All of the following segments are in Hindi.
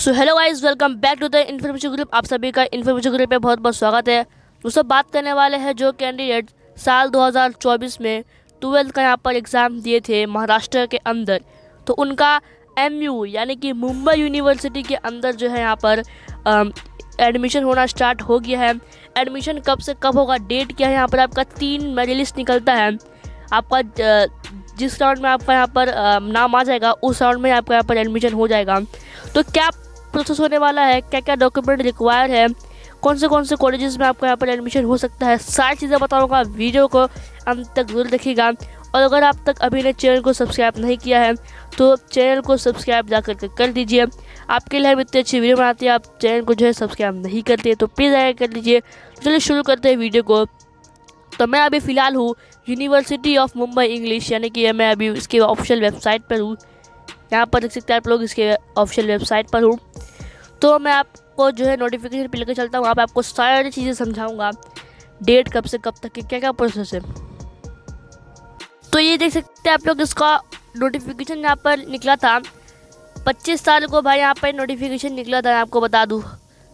So hello guys, welcome back to the information group. आप सभी का इन्फॉर्मेशन ग्रुप पे बहुत बहुत स्वागत है। दोस्तों, बात करने वाले हैं जो कैंडिडेट साल 2024 में 12th का यहाँ पर एग्ज़ाम दिए थे महाराष्ट्र के अंदर, तो उनका MU यानी कि मुंबई यूनिवर्सिटी के अंदर जो है यहाँ पर एडमिशन होना स्टार्ट हो गया है। एडमिशन कब से कब होगा, डेट क्या है, यहाँ पर आपका 3 मई लिस्ट निकलता है। आपका जिस राउंड में आपका यहाँ पर नाम आ जाएगा उस राउंड में आपका यहाँ पर एडमिशन हो जाएगा। तो क्या प्रोसेस होने वाला है, क्या क्या डॉक्यूमेंट रिक्वायर है, कौन से कॉलेजेस में आपका यहाँ पर एडमिशन हो सकता है, सारी चीज़ें बताऊँगा। वीडियो को अंत तक जरूर देखिएगा। और अगर आप तक अभी ने चैनल को सब्सक्राइब नहीं किया है तो चैनल को सब्सक्राइब जा करके कर दीजिए। आपके लिए हम इतनी अच्छी वीडियो बनाते हैं, आप चैनल को जो है सब्सक्राइब नहीं करते तो प्लीज़ आगे कर लीजिए। चलिए शुरू करते हैं वीडियो को। तो मैं अभी फ़िलहाल हूँ यूनिवर्सिटी ऑफ मुंबई इंग्लिश, यानी कि मैं अभी इसके ऑफिशियल वेबसाइट पर हूँ। यहाँ पर देख सकते हैं आप लोग, इसके ऑफिशियल वेबसाइट पर हूँ। तो मैं आपको जो है नोटिफिकेशन पे लेकर चलता हूँ, वहाँ पे आपको सारी चीज़ें समझाऊंगा, डेट कब से कब तक की क्या क्या प्रोसेस है। तो ये देख सकते हैं आप लोग, इसका नोटिफिकेशन यहाँ पर निकला था 25 तारीख को भाई, यहाँ पर नोटिफिकेशन निकला था। आपको बता दूँ,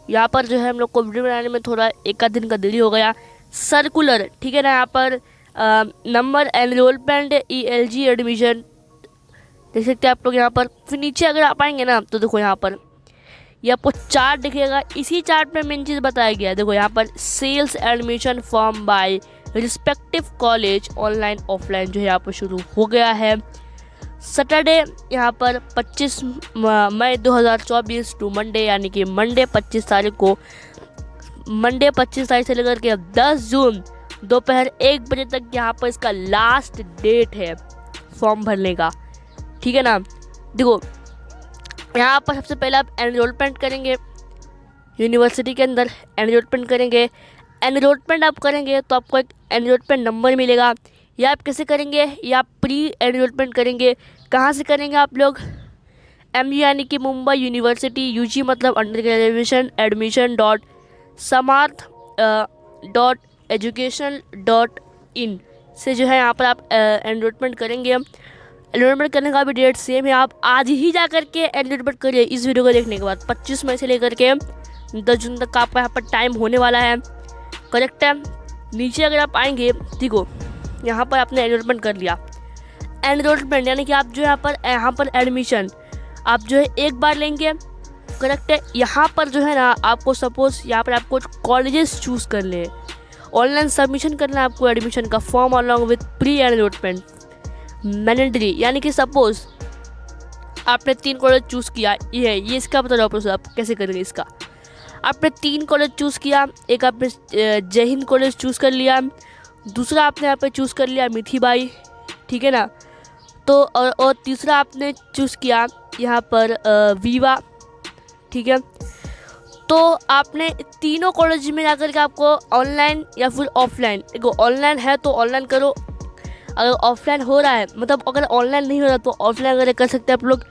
यहाँ पर जो है हम लोग को वीडियो बनाने में थोड़ा एक आध दिन का देरी हो गया। सर्कुलर, ठीक है ना, यहाँ पर नंबर एनरोलमेंट ELG एडमिशन देख सकते हैं आप लोग। यहाँ पर फिर नीचे अगर आप आएंगे ना तो देखो यहाँ पर ये आपको चार्ट दिखेगा। इसी चार्ट में मेन चीज़ बताया गया है। देखो यहाँ पर sales admission form by respective college online offline जो है यहाँ पर शुरू हो गया है। सैटरडे यहाँ पर 25 मई 2024 टू मंडे, यानी कि मंडे 25 तारीख को, मंडे 25 तारीख से लेकर के 10 जून दोपहर 1 बजे तक यहाँ पर इसका लास्ट डेट है फॉर्म भरने का, ठीक है ना। देखो यहाँ पर सबसे पहले आप एनरोलमेंट करेंगे, यूनिवर्सिटी के अंदर एनरोलमेंट करेंगे। एनरोलमेंट आप करेंगे तो आपको एक एनरोलमेंट नंबर मिलेगा। या आप कैसे करेंगे, या आप प्री एनरोलमेंट करेंगे। कहाँ से करेंगे आप लोग, MU यानी कि मुंबई यूनिवर्सिटी, UG मतलब अंडर ग्रेजुएशन एडमिशन .samart.education.in से जो है यहाँ पर आप एनरोलमेंट करेंगे। एनरोलमेंट करने का भी डेट सेम है, आप आज ही जा करके एनरोलमेंट करिए। इस वीडियो को देखने के बाद 25 मई से लेकर के 10 जून तक का आपका यहाँ पर टाइम होने वाला है, करेक्ट है। नीचे अगर आप आएंगे, देखो यहाँ पर आपने एनरोलमेंट कर लिया। एनरोलमेंट यानी कि आप जो यहाँ पर एडमिशन आप जो है एक बार लेंगे, करेक्ट है। यहाँ पर जो है ना आपको सपोज यहाँ पर आपको कॉलेजेस चूज़ कर ले, ऑनलाइन सबमिशन करना है आपको एडमिशन का form along with pre enrolment mandatory. यानी कि सपोज आपने 3 कॉलेज चूज़ किया, ये इसका बता रहा हूँ प्रोसेस आप कैसे करेंगे इसका। आपने 3 कॉलेज चूज़ किया, एक आपने जय हिंद कॉलेज चूज़ कर लिया, दूसरा आपने यहाँ पे चूज़ कर लिया मिठीबाई, ठीक है ना। तो और तीसरा आपने चूज़ किया यहाँ पर वीवा, ठीक है। तो आपने तीनों कॉलेज में जाकर के आपको ऑनलाइन या फिर ऑफलाइन, देखो ऑनलाइन है तो ऑनलाइन करो, अगर ऑफलाइन हो रहा है, मतलब अगर ऑनलाइन नहीं हो रहा तो ऑफलाइन अगर कर सकते हैं आप लोग।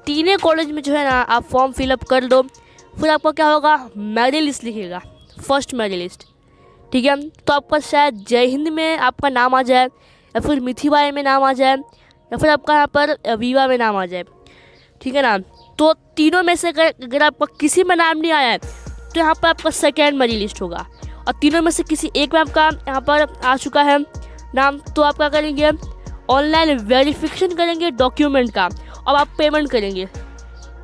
तीनों कॉलेज में जो है ना आप फॉर्म फिलअप कर दो। फिर आपका क्या होगा, मेरिट लिस्ट लिखेगा, फर्स्ट मेरिट लिस्ट, ठीक है। तो आपका शायद जय हिंद में आपका नाम आ जाए, या फिर मिठीबाई में नाम आ जाए, या फिर आपका यहाँ पर वीवा में नाम आ जाए, ठीक है ना। तो तीनों में से अगर आपका किसी में नाम नहीं आया है तो यहाँ पर आपका सेकेंड मेरिट लिस्ट होगा। और तीनों में से किसी एक में आपका यहाँ पर आ चुका है नाम, तो आप क्या करेंगे, ऑनलाइन वेरिफिकेशन करेंगे डॉक्यूमेंट का, अब आप पेमेंट करेंगे,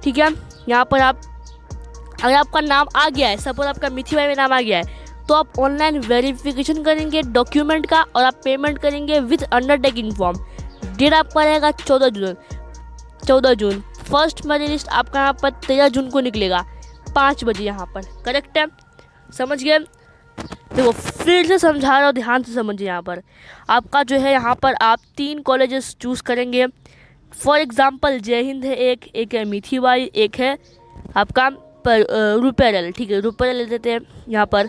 ठीक है। यहाँ पर आप अगर आपका नाम आ गया है, सपोज आपका मिठीबाई में नाम आ गया है, तो आप ऑनलाइन वेरिफिकेशन करेंगे डॉक्यूमेंट का और आप पेमेंट करेंगे विद अंडरटेकिंग फॉर्म। डेट आपका रहेगा 14 जून। फर्स्ट मेरिट लिस्ट आपका यहाँ पर 13 जून को निकलेगा 5 बजे यहाँ पर, करेक्ट है, समझ गए। देखो फिर से समझा रहा हूँ, ध्यान से समझिए। यहाँ पर आपका जो है यहाँ पर आप 3 कॉलेजेस चूज़ करेंगे। फॉर एग्जांपल जय हिंद है एक है मिठीबाई, एक है आपका रुपेरल, ठीक है, रुपेरल ले देते हैं। यहाँ पर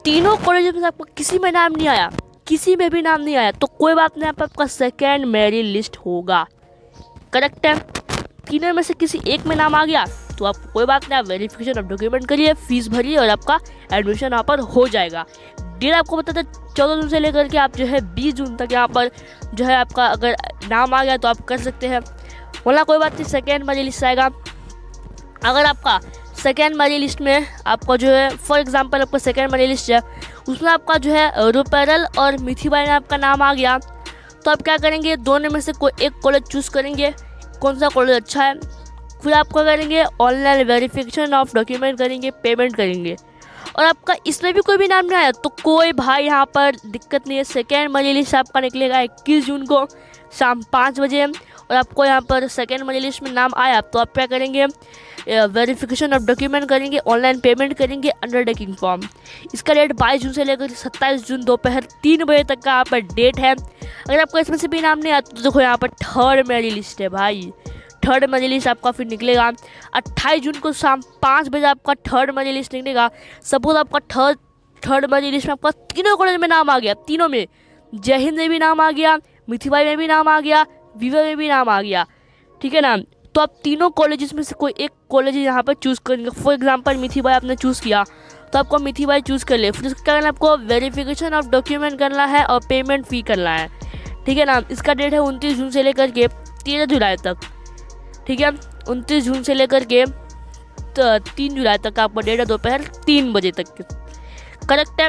तीनों कॉलेज में आपको किसी में नाम नहीं आया, किसी में भी नाम नहीं आया तो कोई बात नहीं, आपका सेकेंड मेरिट लिस्ट होगा, करेक्ट है। तीनों में से किसी एक में नाम आ गया तो आपको कोई बात नहीं, आप वेरिफिकेशन ऑफ डॉक्यूमेंट करिए, फीस भरिए और आपका एडमिशन यहाँ पर हो जाएगा। डेट आपको बता दें 14 जून से लेकर के आप जो है 20 जून तक यहाँ पर जो है आपका अगर नाम आ गया तो आप कर सकते हैं, वरना कोई बात नहीं, सेकेंड मेरिट लिस्ट आएगा। अगर आपका सेकेंड वाली लिस्ट में आपका जो है, फॉर एग्जांपल आपका सेकेंड वाली लिस्ट है, उसमें आपका जो है रुपेरल और मिथीबाई में आपका नाम आ गया, तो आप क्या करेंगे, दोनों में से कोई एक कॉलेज चूज़ करेंगे, कौन सा कॉलेज अच्छा है। फिर आप क्या करेंगे, ऑनलाइन वेरिफिकेशन ऑफ डॉक्यूमेंट करेंगे, पेमेंट करेंगे। और आपका इसमें भी कोई भी नाम नहीं आया तो कोई भाई यहाँ पर दिक्कत नहीं है। सेकेंड वाली लिस्ट आपका निकलेगा 21 जून को शाम 5 बजे। और आपको यहाँ पर सेकेंड वाली लिस्ट में नाम आया तो आप क्या करेंगे, वेरिफिकेशन ऑफ डॉक्यूमेंट करेंगे, ऑनलाइन पेमेंट करेंगे, अंडरटेकिंग फॉर्म। इसका डेट 22 जून से लेकर 27 जून दोपहर 3 बजे तक का यहाँ पर डेट है। अगर आपको इसमें से भी नाम नहीं आता तो देखो यहाँ पर थर्ड वाली लिस्ट है भाई, थर्ड वाली लिस्ट आपका फिर निकलेगा 28 जून को शाम 5 बजे आपका थर्ड वाली लिस्ट निकलेगा। सपोज आपका थर्ड वाली लिस्ट में आपका तीनों कॉलेज में नाम आ गया, तीनों में, जय हिंद में भी नाम आ गया, मिथीबाई में भी नाम आ गया, विवा में भी नाम आ गया, ठीक है ना। तो आप तीनों कॉलेजेस में से कोई एक कॉलेज यहाँ पर चूज़ करेंगे। फॉर एग्जांपल मिथीबाई आपने चूज़ किया तो आपको मिथीबाई चूज़ कर ले। फिर उसका क्या करना है, आपको वेरिफिकेशन ऑफ डॉक्यूमेंट करना है और पेमेंट फ़ी करना है, ठीक है ना। इसका डेट है 29 जून से लेकर के 13 जुलाई तक, ठीक है। 29 जून से लेकर के 3 जुलाई तक का आपका डेट है, दोपहर 3 बजे तक के, करेक्ट है।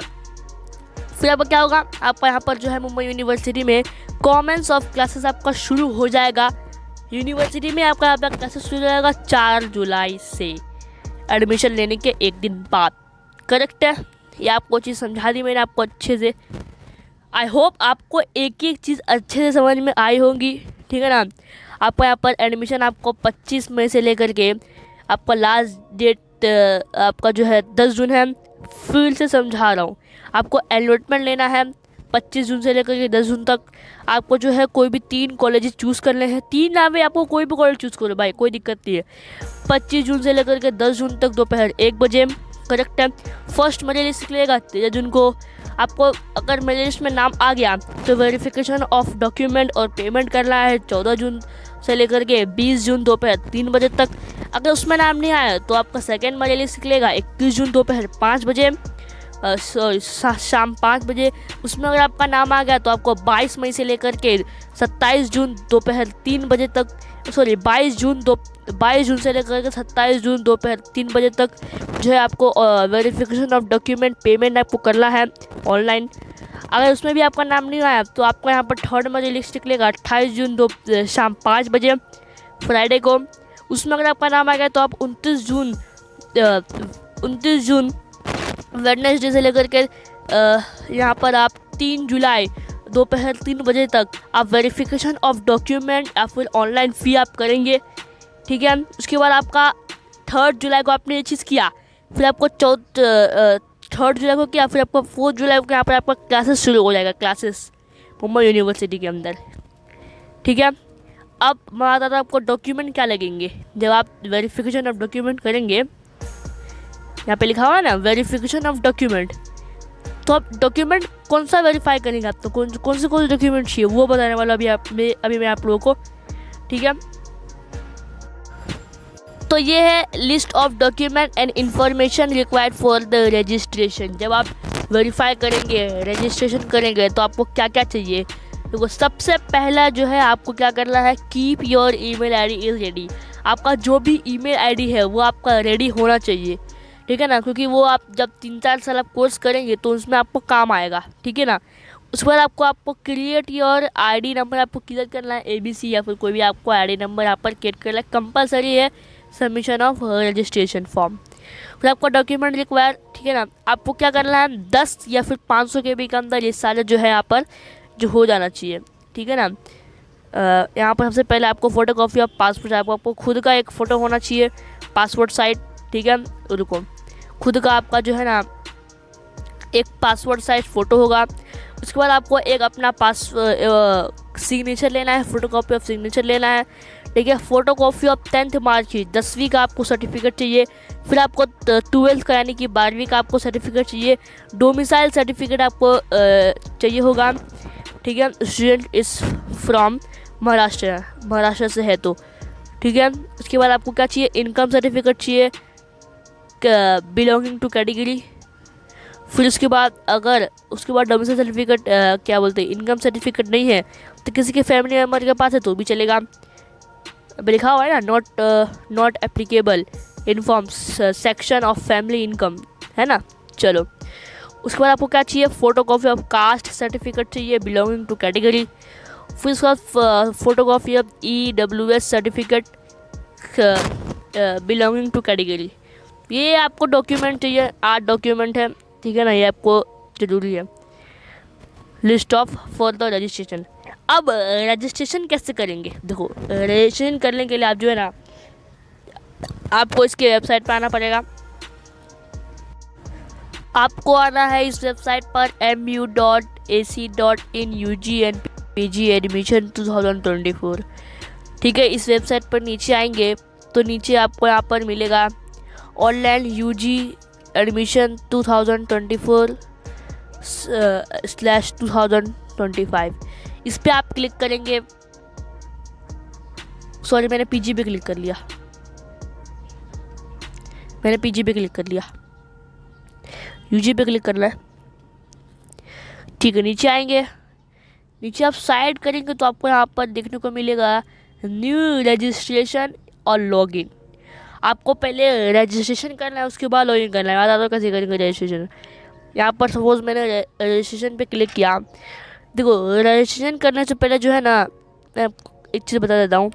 फिर आपका क्या होगा, आपका यहाँ पर जो है मुंबई यूनिवर्सिटी में कॉमन्स ऑफ क्लासेस आपका शुरू हो जाएगा। यूनिवर्सिटी में आपका यहाँ पर क्लासेस शुरू हो जाएगा 4 जुलाई से, एडमिशन लेने के एक दिन बाद, करेक्ट है। ये आपको चीज़ समझा दी मैंने आपको अच्छे से। आई होप आपको एक एक चीज़ अच्छे से समझ में आई होंगी, ठीक है ना। आपका यहाँ पर एडमिशन आपको 25 मई से लेकर के आपका लास्ट डेट आपका जो है 10 जून है। फिर से समझा रहा हूँ, आपको अलॉटमेंट लेना है 25 जून से लेकर के 10 जून तक। आपको जो है कोई भी 3 कॉलेज चूज़ करने हैं, 3 नाम है, आपको कोई भी कॉलेज चूज़ करो भाई, कोई दिक्कत नहीं है। 25 जून से लेकर के 10 जून तक दोपहर 1 बजे, करेक्ट है। फर्स्ट मेरे लिस्ट निकलेगा 13 जून को। आपको अगर मेरे लिस्ट में नाम आ गया तो वेरिफिकेशन ऑफ डॉक्यूमेंट और पेमेंट करना है 14 जून से लेकर के 20 जून दोपहर 3 बजे तक। अगर उसमें नाम नहीं आया तो आपका सेकेंड वाली लिस्ट निकलेगा 21 जून दोपहर 5 बजे, शाम 5 बजे। उसमें अगर आपका नाम आ गया तो आपको 22 मई से लेकर के 27 जून दोपहर 3 बजे तक, 22 जून से लेकर के 27 जून दोपहर 3 बजे तक जो है आपको वेरिफिकेशन ऑफ डॉक्यूमेंट पेमेंट आपको करना है ऑनलाइन। अगर उसमें भी आपका नाम नहीं आया तो आपका यहाँ पर थर्ड में लिस्ट निकलेगा 28 जून शाम 5 बजे फ्राइडे को। उसमें अगर आपका नाम आ गया तो आप 29 जून वेडनेसडे से लेकर के यहाँ पर आप 3 जुलाई दोपहर 3 बजे तक आप वेरिफिकेशन ऑफ डॉक्यूमेंट या फिर ऑनलाइन फ़ी आप करेंगे, ठीक है। उसके बाद आपका 3 जुलाई को आपने ये चीज़ किया, फिर आपको 3 जुलाई को किया, फिर आपका 4 जुलाई को यहाँ पर आपका क्लासेस शुरू हो जाएगा, क्लासेस मुंबई यूनिवर्सिटी के अंदर, ठीक है। अब मैं आता था आपको डॉक्यूमेंट क्या लगेंगे। जब आप वेरिफिकेशन ऑफ डॉक्यूमेंट करेंगे, यहाँ पे लिखा हुआ है ना वेरिफिकेशन ऑफ डॉक्यूमेंट, तो आप डॉक्यूमेंट कौन सा वेरीफाई करेंगे, आप तो कौन से डॉक्यूमेंट चाहिए वो बताने वाला अभी मैं आप लोगों को, ठीक है। तो ये है list of document and information required for the registration. जब आप वेरीफाई करेंगे, रजिस्ट्रेशन करेंगे तो आपको क्या क्या चाहिए। देखो सबसे पहला जो है आपको क्या करना है, keep your email ID is ready. आपका जो भी ईमेल आईडी है वो आपका रेडी होना चाहिए, ठीक है ना, क्योंकि वो आप जब 3-4 साल आप कोर्स करेंगे तो उसमें आपको काम आएगा, ठीक है ना। उसके बाद आपको क्रिएट योर आईडी नंबर आपको क्लियर करना है, ABC या फिर कोई भी आपको आईडी नंबर यहाँ पर क्रिएट करना है, कंपलसरी है सबमिशन ऑफ रजिस्ट्रेशन फॉर्म। फिर आपको डॉक्यूमेंट रिक्वायर, ठीक है ना। आपको क्या करना है 10 या फिर 500 KB के अंदर ये सारे जो है यहाँ पर जो हो जाना चाहिए, ठीक है ना। यहाँ पर सबसे पहले आपको फोटोकॉपी ऑफ पासपोर्ट, आपको खुद का एक फ़ोटो होना चाहिए पासपोर्ट साइज, ठीक है। रुको, खुद का आपका जो है ना एक पासपोर्ट साइज फ़ोटो होगा। उसके बाद आपको एक अपना सिग्नेचर लेना है, फोटोकॉपी ऑफ सिग्नेचर लेना है, ठीक है। फोटोकॉपी ऑफ 10th मार्कशीट, 10वीं का आपको सर्टिफिकेट चाहिए। फिर आपको 12th का यानी कि 12वीं का आपको सर्टिफिकेट चाहिए। डोमिसाइल सर्टिफिकेट आपको चाहिए होगा, ठीक है। स्टूडेंट इज़ फ्रॉम महाराष्ट्र से है तो, ठीक है। उसके बाद आपको क्या चाहिए, इनकम सर्टिफिकेट चाहिए बिलोंगिंग टू कैटेगरी। फिर उसके बाद डोमिसाइल सर्टिफिकेट क्या बोलते हैं, इनकम सर्टिफिकेट नहीं है तो किसी के फैमिली मेम्बर के पास है तो भी चलेगा। अब लिखा हुआ है ना not applicable, in form section of family income, है ना। चलो, उसके बाद आपको क्या चाहिए, photo copy of caste certificate चाहिए बिलोंगिंग टू कैटेगरी। फिर उसके बाद photo copy of EWS certificate belonging to category. ये आपको डॉक्यूमेंट चाहिए, 8 डॉक्यूमेंट है, ठीक है ना, ये आपको ज़रूरी है। List of for the registration. अब रजिस्ट्रेशन कैसे करेंगे, देखो रजिस्ट्रेशन करने के लिए आप जो है ना, आपको इसके वेबसाइट पर आना पड़ेगा। आपको आना है इस वेबसाइट पर mu.ac.in UG and PG admission 2024, ठीक है। इस वेबसाइट पर नीचे आएंगे तो नीचे आपको यहाँ पर मिलेगा ऑनलाइन UG एडमिशन 2024/2025। इस पर आप क्लिक करेंगे, सॉरी मैंने PG पे क्लिक कर लिया, UG पे क्लिक करना है, ठीक है। नीचे आएंगे, नीचे आप साइड करेंगे तो आपको यहाँ पर देखने को मिलेगा न्यू रजिस्ट्रेशन और लॉगिन। आपको पहले रजिस्ट्रेशन करना है, उसके बाद लॉगिन करना है। याद आता कैसे करेंगे रजिस्ट्रेशन। यहाँ पर सपोज मैंने रजिस्ट्रेशन पे क्लिक किया, देखो रजिस्ट्रेशन करने से पहले जो है ना, मैं एक चीज़ बता देता हूँ,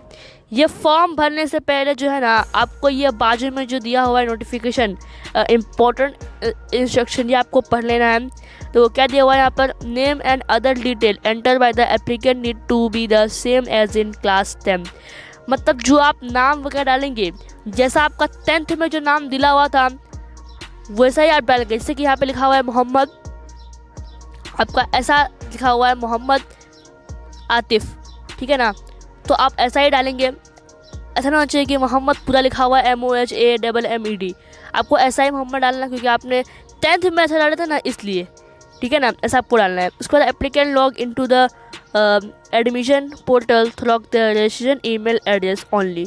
ये फॉर्म भरने से पहले जो है ना, आपको ये बाजू में जो दिया हुआ है नोटिफिकेशन इम्पोर्टेंट इंस्ट्रक्शन, ये आपको पढ़ लेना है। तो क्या दिया हुआ है यहाँ पर, name and other detail enter by the applicant need to be the same as in class 10। मतलब जो आप नाम वगैरह डालेंगे, जैसा आपका 10th में जो नाम दिला हुआ था वैसा ही आप डालेंगे। जैसे कि यहाँ पे लिखा हुआ है मोहम्मद, आपका ऐसा लिखा हुआ है मोहम्मद आतिफ, ठीक है ना, तो आप ऐसा ही डालेंगे। ऐसा ना होना चाहिए कि मोहम्मद पूरा लिखा हुआ है MOHAMMED, आपको ऐसा ही मोहम्मद डालना, क्योंकि आपने 10th में ऐसा डाला था ना, इसलिए, ठीक है ना, ऐसा आपको डालना है। उसके बाद applicant log into the admission portal through the registration email address only,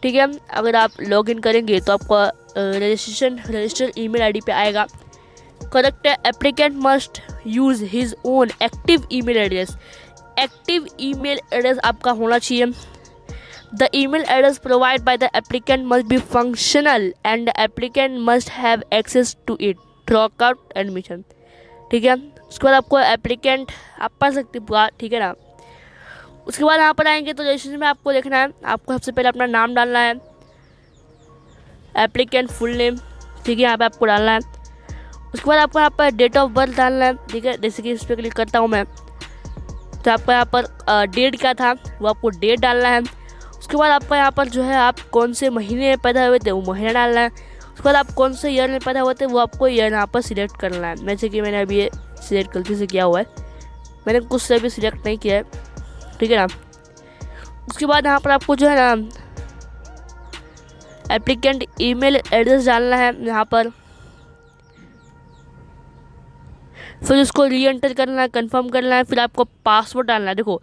ठीक है। अगर आप लॉगिन करेंगे तो आपका रजिस्टर ईमेल आईडी पे आएगा। करेक्ट है, applicant must use his own active email address. Active email address आपका होना चाहिए। The email address provide by the applicant must be functional and the applicant must have access to it throughout admission, ठीक है। उसके बाद आपको एप्लीकेंट आप पढ़ सकते पूरा, ठीक है ना। उसके बाद यहाँ पर आएंगे तो रजिस्ट्रेशन में आपको देखना है, आपको सबसे पहले अपना नाम डालना है, एप्लीकेंट फुल नेम, ठीक है, यहाँ पे आपको डालना है। उसके बाद आपको यहाँ पर डेट ऑफ बर्थ डालना है, ठीक है। जैसे कि इस पर क्लिक करता हूँ मैं, तो आपको यहाँ पर डेट क्या था वो आपको डेट डालना है। उसके बाद आपका यहाँ पर जो है आप कौन से महीने में पैदा हुए थे वो महीना डालना है। उसके बाद आप कौन से ईयर में पैदा हुए थे वो आपको ईयर यहाँ पर सिलेक्ट करना है। जैसे कि मैंने अभी ये सिलेक्ट गलती से किया हुआ है, मैंने कुछ से भी सिलेक्ट नहीं किया है, ठीक है ना। उसके बाद यहाँ पर आपको जो है ना एप्लीकेंट ईमेल एड्रेस डालना है यहाँ पर, फिर उसको री एंटर करना है, कंफर्म करना है, फिर आपको पासवर्ड डालना है। देखो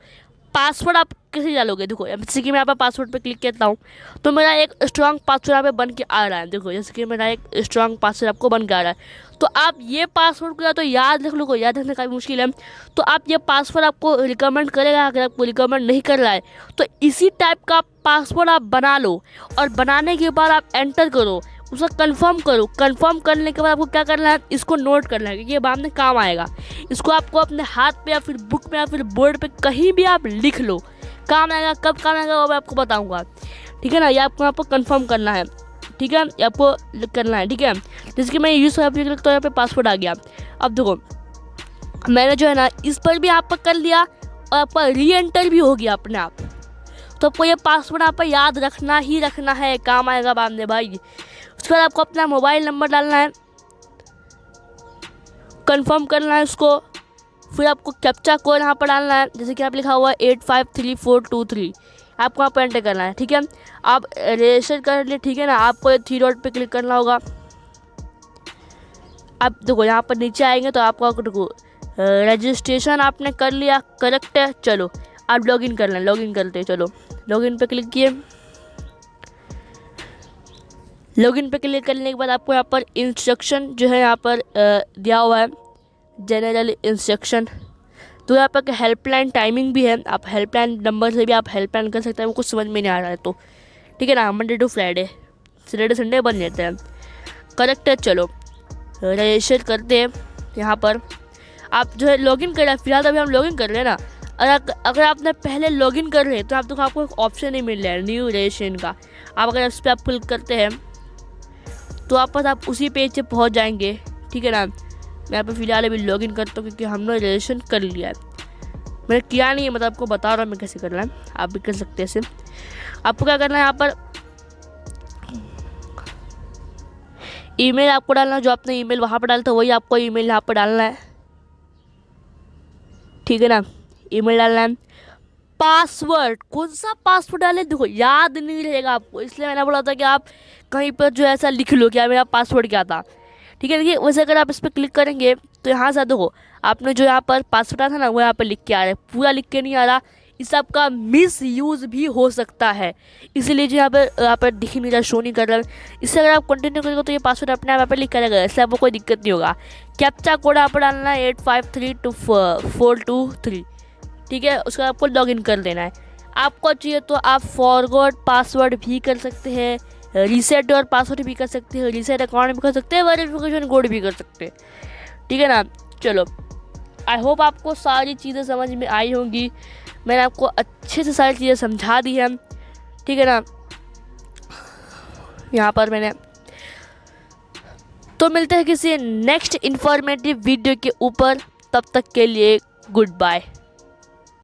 पासवर्ड आप कैसे डालोगे, देखो जैसे कि मैं यहाँ पर पासवर्ड पे क्लिक करता हूँ तो मेरा एक स्ट्रॉन्ग पासवर्ड यहाँ पे बन के आ रहा है। देखो जैसे कि मेरा एक स्ट्रॉन्ग पासवर्ड आपको बन के आ रहा है, तो आप ये पासवर्ड को या तो याद रख लो, याद रखने काफ़ी मुश्किल है, तो आप ये पासवर्ड आपको रिकमेंड करेगा। अगर आपको रिकमेंड नहीं कर रहा है तो इसी टाइप का पासवर्ड आप बना लो, और बनाने के बाद आप एंटर करो, उसको कंफर्म करो। कंफर्म करने के बाद आपको क्या करना है, इसको नोट करना है, क्योंकि ये बाद में काम आएगा। इसको आपको अपने हाथ पे या फिर बुक में या फिर बोर्ड पे कहीं भी आप लिख लो, काम आएगा। कब काम आएगा वो मैं आपको बताऊंगा, ठीक है ना। ये आपको यहाँ पर कंफर्म करना है, ठीक है, ये आपको करना है, ठीक है। जैसे कि मैं यूज़ कर तो यहाँ पे पासवर्ड आ गया। अब देखो मैंने जो है ना इस पर भी आप कर लिया और आपका री एंटर भी हो गया अपने आप, तो आपको ये पासवर्ड आप याद रखना ही रखना है, काम आएगा बाद में भाई। उसके बाद आपको अपना मोबाइल नंबर डालना है, कंफर्म करना है उसको, फिर आपको कैप्चा कोड यहाँ पर डालना है। जैसे कि आप लिखा हुआ है 853423, आपको यहाँ पर एंटर करना है, ठीक है। आप रजिस्टर कर लिए, ठीक है ना। आपको 3 डॉट पे क्लिक करना होगा। अब देखो यहाँ पर नीचे आएंगे तो आपको देखो रजिस्ट्रेशन आपने कर लिया, करेक्ट है। चलो आप लॉगिन कर लें, लॉगिन करते हैं, चलो लॉगिन पे क्लिक किए। लॉगिन पे क्लिक करने के बाद आपको यहाँ पर इंस्ट्रक्शन जो है यहाँ पर दिया हुआ है, जनरल इंस्ट्रक्शन। तो यहाँ पर हेल्पलाइन टाइमिंग भी है, आप हेल्पलाइन नंबर से भी आप हेल्पलाइन कर सकते हैं। वो कुछ समझ में नहीं आ रहा है तो, ठीक है ना, Monday to Friday Saturday Sunday बंद रहते हैं। करेक्ट है। चलो रजिस्टर करते हैं। यहाँ पर आप जो है लॉगिन कर रहे हैं, फिलहाल अभी हम लॉगिन कर रहे हैं ना। अगर आपने पहले लॉगिन कर रहे हैं तो आपको एक ऑप्शन नहीं मिल रहा है न्यू रजिस्ट्रेशन का। आप अगर इस पर आप क्लिक करते हैं तो आप उसी पेज से पहुंच जाएंगे। ठीक है ना। मैं यहाँ पे फिलहाल अभी लॉगिन करता हूँ क्योंकि हमने रजिस्ट्रेशन कर लिया है। मैंने किया नहीं है, मतलब आपको बता रहा हूँ मैं कैसे करना है, आप भी कर सकते हैं ऐसे। आपको क्या करना है, यहाँ पर ईमेल आपको डालना है, जो आपने ईमेल वहाँ पर डाला था वही आपको ईमेल यहाँ पर डालना है। ठीक है ना। ईमेल डालना है। पासवर्ड, कौन सा पासवर्ड डाले देखो याद नहीं रहेगा आपको, इसलिए मैंने बोला था कि आप कहीं पर जो ऐसा लिख लो कि मेरा पासवर्ड क्या था। ठीक है। देखिए वैसे अगर आप इस पर क्लिक करेंगे तो यहाँ से देखो आपने जो यहाँ पर पासवर्ड था ना वो यहाँ पर लिख के आ रहा है, पूरा लिख के नहीं आ रहा। इस आपका मिस यूज़ भी हो सकता है, इसीलिए जो यहाँ पर दिख नहीं रहा, शो नहीं कर रहा। इससे अगर आप कंटिन्यू करेंगे तो ये पासवर्ड अपने आप यहाँ पर लिख करेगा, इससे आपको कोई दिक्कत नहीं होगा। कैप्चा कोड यहाँ पर डालना है 8532 423। ठीक है। उसके बाद आपको लॉगिन कर देना है। आपको चाहिए तो आप फॉरगॉट पासवर्ड भी कर सकते हैं, रीसेट और पासवर्ड भी कर सकते हैं, रीसेट अकाउंट भी कर सकते हैं, वेरिफिकेशन कोड भी कर सकते हैं। ठीक है ना। चलो आई होप आपको सारी चीज़ें समझ में आई होंगी। मैंने आपको अच्छे से सारी चीज़ें समझा दी हैं। ठीक है ना। यहाँ पर मैंने तो मिलते हैं किसी नेक्स्ट इन्फॉर्मेटिव वीडियो के ऊपर, तब तक के लिए गुड बाय।